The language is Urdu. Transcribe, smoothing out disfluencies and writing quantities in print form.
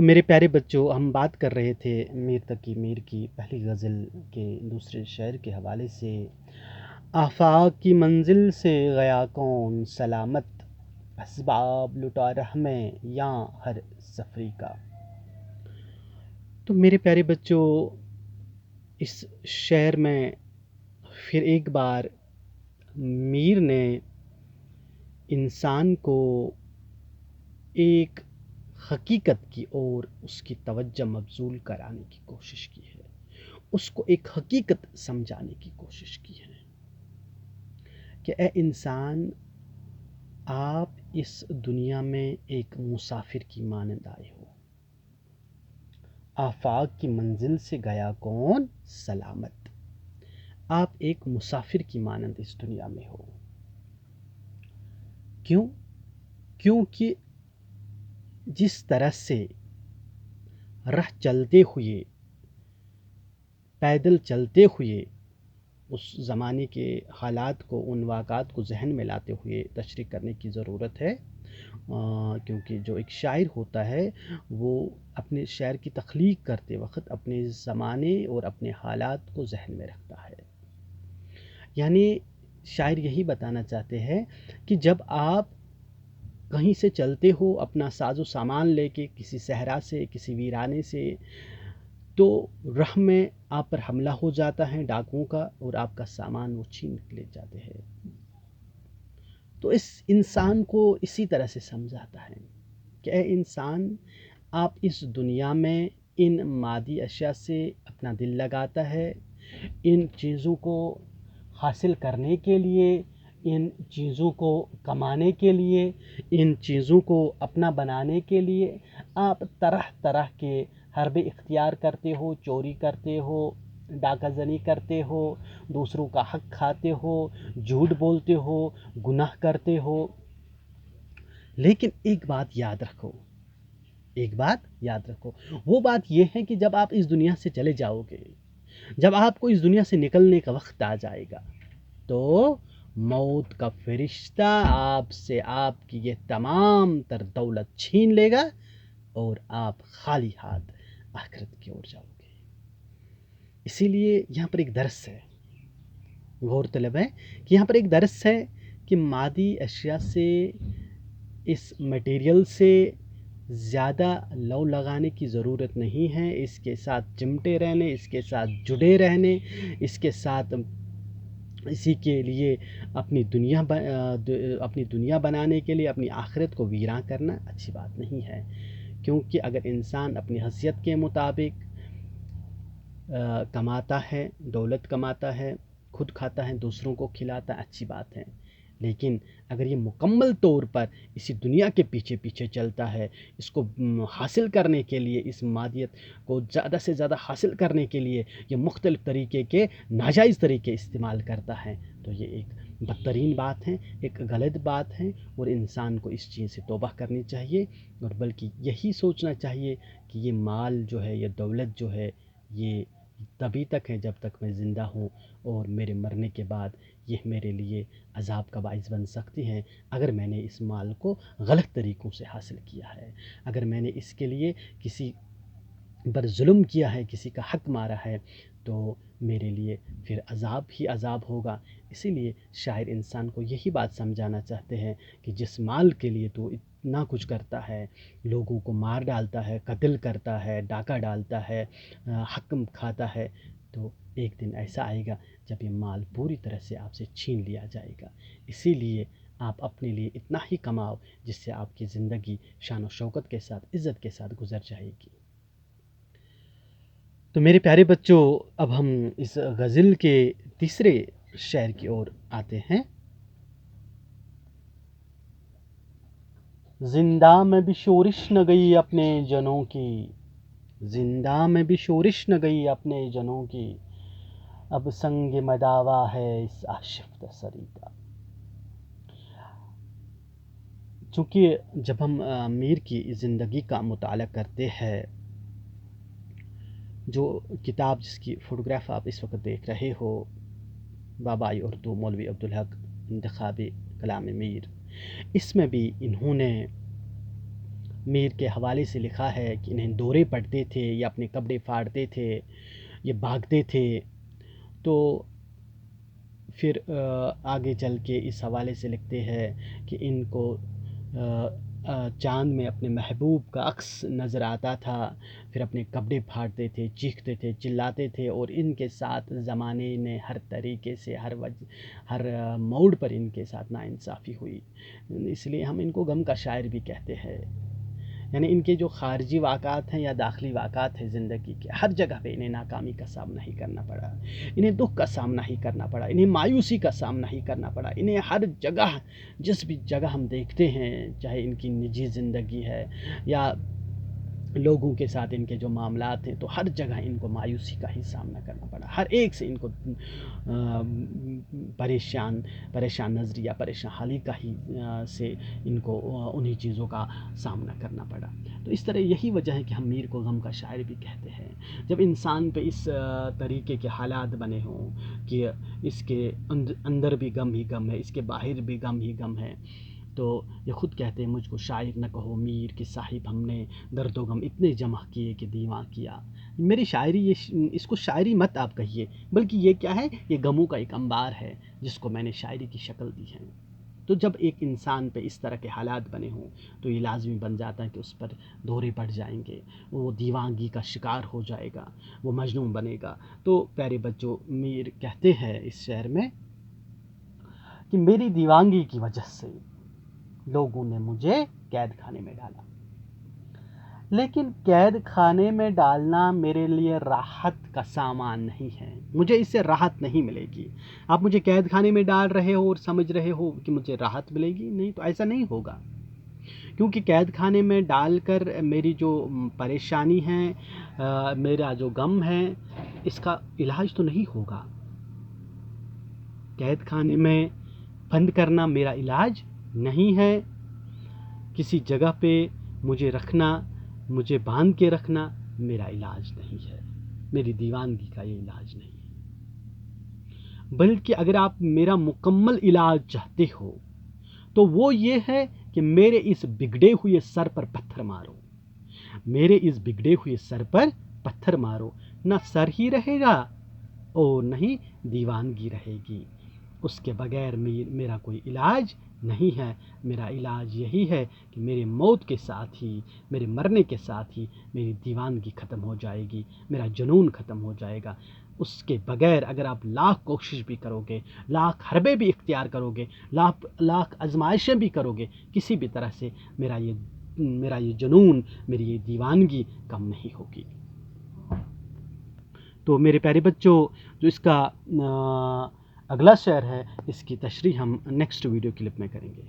تو میرے پیارے بچوں، ہم بات کر رہے تھے میر تقی میر کی پہلی غزل کے دوسرے شعر کے حوالے سے، آفاق کی منزل سے گیا کون سلامت، اسباب لٹا رہ میں یاں ہر سفری کا۔ تو میرے پیارے بچوں، اس شعر میں پھر ایک بار میر نے انسان کو ایک حقیقت کی اور اس کی توجہ مبذول کرانے کی کوشش کی ہے، اس کو ایک حقیقت سمجھانے کی کوشش کی ہے کہ اے انسان، آپ اس دنیا میں ایک مسافر کی مانند آئے ہو۔ آفاق کی منزل سے گیا کون سلامت، آپ ایک مسافر کی مانند اس دنیا میں ہو۔ کیونکہ جس طرح سے راہ چلتے ہوئے، پیدل چلتے ہوئے اس زمانے کے حالات کو، ان واقعات کو ذہن میں لاتے ہوئے تشریح کرنے کی ضرورت ہے، کیونکہ جو ایک شاعر ہوتا ہے وہ اپنے شعر کی تخلیق کرتے وقت اپنے زمانے اور اپنے حالات کو ذہن میں رکھتا ہے۔ یعنی شاعر یہی بتانا چاہتے ہیں کہ جب آپ کہیں سے چلتے ہو اپنا ساز و سامان لے کے کسی صحرا سے، کسی ویرانے سے، تو راہ میں آپ پر حملہ ہو جاتا ہے ڈاکوؤں کا اور آپ کا سامان وہ چھین لے جاتے ہیں۔ تو اس انسان کو اسی طرح سے سمجھاتا ہے کہ اے انسان، آپ اس دنیا میں ان مادی اشیاء سے اپنا دل لگاتا ہے، ان چیزوں کو حاصل کرنے کے لیے، ان چیزوں کو کمانے کے لیے، ان چیزوں کو اپنا بنانے کے لیے آپ طرح طرح کے حربے اختیار کرتے ہو، چوری کرتے ہو، ڈاکہ زنی کرتے ہو، دوسروں کا حق کھاتے ہو، جھوٹ بولتے ہو، گناہ کرتے ہو۔ لیکن ایک بات یاد رکھو، وہ بات یہ ہے کہ جب آپ اس دنیا سے چلے جاؤ گے، جب آپ کو اس دنیا سے نکلنے کا وقت آ جائے گا، تو موت کا فرشتہ آپ سے آپ کی یہ تمام تر دولت چھین لے گا اور آپ خالی ہاتھ آخرت کی اور جاؤ گے۔ اسی لیے یہاں پر ایک درس ہے، غور طلب ہے کہ یہاں پر ایک درس ہے کہ مادی اشیاء سے، اس میٹیریل سے زیادہ لو لگانے کی ضرورت نہیں ہے، اس کے ساتھ چمٹے رہنے، اس کے ساتھ جڑے رہنے، اس کے ساتھ اسی کے لیے اپنی دنیا بنانے کے لیے اپنی آخرت کو ویراں کرنا اچھی بات نہیں ہے۔ کیونکہ اگر انسان اپنی حیثیت کے مطابق کماتا ہے، دولت کماتا ہے، خود کھاتا ہے، دوسروں کو کھلاتا ہے، اچھی بات ہے، لیکن اگر یہ مکمل طور پر اسی دنیا کے پیچھے پیچھے چلتا ہے، اس کو حاصل کرنے کے لیے، اس مادیت کو زیادہ سے زیادہ حاصل کرنے کے لیے یہ مختلف طریقے کے ناجائز طریقے استعمال کرتا ہے، تو یہ ایک بدترین بات ہے، ایک غلط بات ہے، اور انسان کو اس چیز سے توبہ کرنی چاہیے، اور بلکہ یہی سوچنا چاہیے کہ یہ مال جو ہے، یہ دولت جو ہے، یہ تبھی تک ہے جب تک میں زندہ ہوں، اور میرے مرنے کے بعد یہ میرے لیے عذاب کا باعث بن سکتی ہیں اگر میں نے اس مال کو غلط طریقوں سے حاصل کیا ہے، اگر میں نے اس کے لیے کسی پر ظلم کیا ہے، کسی کا حق مارا ہے، تو میرے لیے پھر عذاب ہی عذاب ہوگا۔ اسی لیے شاعر انسان کو یہی بات سمجھانا چاہتے ہیں کہ جس مال کے لیے تو اتنا کچھ کرتا ہے، لوگوں کو مار ڈالتا ہے، قتل کرتا ہے، ڈاکہ ڈالتا ہے، حق کھاتا ہے، تو ایک دن ایسا آئے گا جب یہ مال پوری طرح سے آپ سے چھین لیا جائے گا۔ اسی لیے آپ اپنے لیے اتنا ہی کماؤ جس سے آپ کی زندگی شان و شوکت کے ساتھ، عزت کے ساتھ گزر جائے گی۔ تو میرے پیارے بچوں، اب ہم اس غزل کے تیسرے شعر کی اور آتے ہیں۔ زندہ میں بھی شورش نہ گئی اپنے جنوں کی، زندہ میں بھی شورش نہ گئی اپنے جنوں کی، اب سنگ مداوا ہے اس آشفتہ سری کا۔ چونکہ جب ہم میر کی زندگی کا مطالعہ کرتے ہیں، جو کتاب جس کی فوٹوگراف آپ اس وقت دیکھ رہے ہو، بابائی اردو مولوی عبدالحق انتخابی کلام میر، اس میں بھی انہوں نے میر کے حوالے سے لکھا ہے کہ انہیں دورے پڑتے تھے یا اپنے کپڑے پھاڑتے تھے، یہ بھاگتے تھے. تو پھر آگے چل کے اس حوالے سے لکھتے ہیں کہ ان کو چاند میں اپنے محبوب کا عکس نظر آتا تھا، پھر اپنے کپڑے پھاڑتے تھے، چیختے تھے، چلاتے تھے، اور ان کے ساتھ زمانے نے ہر طریقے سے ہر موڑ پر ان کے ساتھ ناانصافی ہوئی. اس لیے ہم ان کو غم کا شاعر بھی کہتے ہیں. یعنی ان کے جو خارجی واقعات ہیں یا داخلی واقعات ہیں زندگی کے، ہر جگہ پہ انہیں ناکامی کا سامنا ہی کرنا پڑا، انہیں دکھ کا سامنا ہی کرنا پڑا، انہیں مایوسی کا سامنا ہی کرنا پڑا. انہیں ہر جگہ، جس بھی جگہ ہم دیکھتے ہیں، چاہے ان کی نجی زندگی ہے یا لوگوں کے ساتھ ان کے جو معاملات ہیں، تو ہر جگہ ان کو مایوسی کا ہی سامنا کرنا پڑا. ہر ایک سے ان کو پریشان نظریہ، پریشان حالی کا ہی سے ان کو انہی چیزوں کا سامنا کرنا پڑا. تو اس طرح یہی وجہ ہے کہ ہم میر کو غم کا شاعر بھی کہتے ہیں. جب انسان پہ اس طریقے کے حالات بنے ہوں کہ اس کے اندر بھی غم ہی غم ہے، اس کے باہر بھی غم ہی غم ہے، تو یہ خود کہتے ہیں، مجھ کو شاعر نہ کہو میر کہ صاحب ہم نے درد و غم اتنے جمع کیے کہ دیواں کیا. میری شاعری، اس کو شاعری مت آپ کہیے، بلکہ یہ کیا ہے، یہ غموں کا ایک انبار ہے جس کو میں نے شاعری کی شکل دی ہے. تو جب ایک انسان پہ اس طرح کے حالات بنے ہوں تو یہ لازمی بن جاتا ہے کہ اس پر دورے پڑ جائیں گے، وہ دیوانگی کا شکار ہو جائے گا، وہ مجنون بنے گا. تو پیارے بچوں، میر کہتے ہیں اس شعر میں کہ میری دیوانگی کی وجہ سے لوگوں نے مجھے قید خانے میں ڈالا، لیکن قید خانے میں ڈالنا میرے لیے راحت کا سامان نہیں ہے، مجھے اس سے راحت نہیں ملے گی. آپ مجھے قید خانے میں ڈال رہے ہو اور سمجھ رہے ہو کہ مجھے راحت ملے گی، نہیں، تو ایسا نہیں ہوگا. کیونکہ قید خانے میں ڈال کر میری جو پریشانی ہے، میرا جو غم ہے، اس کا علاج تو نہیں ہوگا. قید خانے میں بند کرنا میرا علاج نہیں ہے. کسی جگہ پہ مجھے رکھنا، مجھے باندھ کے رکھنا میرا علاج نہیں ہے، میری دیوانگی کا یہ علاج نہیں ہے. بلکہ اگر آپ میرا مکمل علاج چاہتے ہو تو وہ یہ ہے کہ میرے اس بگڑے ہوئے سر پر پتھر مارو، میرے اس بگڑے ہوئے سر پر پتھر مارو. نہ سر ہی رہے گا اور نہ ہی دیوانگی رہے گی. اس کے بغیر میرا کوئی علاج نہیں ہے. میرا علاج یہی ہے کہ میرے موت کے ساتھ ہی، میرے مرنے کے ساتھ ہی میری دیوانگی ختم ہو جائے گی، میرا جنون ختم ہو جائے گا. اس کے بغیر اگر آپ لاکھ کوشش بھی کرو گے، لاکھ حربے بھی اختیار کرو گے، لاکھ آزمائشیں بھی کرو گے، کسی بھی طرح سے میرا یہ جنون، میری یہ دیوانگی کم نہیں ہوگی. تو میرے پیارے بچوں، جو اس کا اگلا شعر ہے، اس کی تشریح ہم نیکسٹ ویڈیو کلپ میں کریں گے.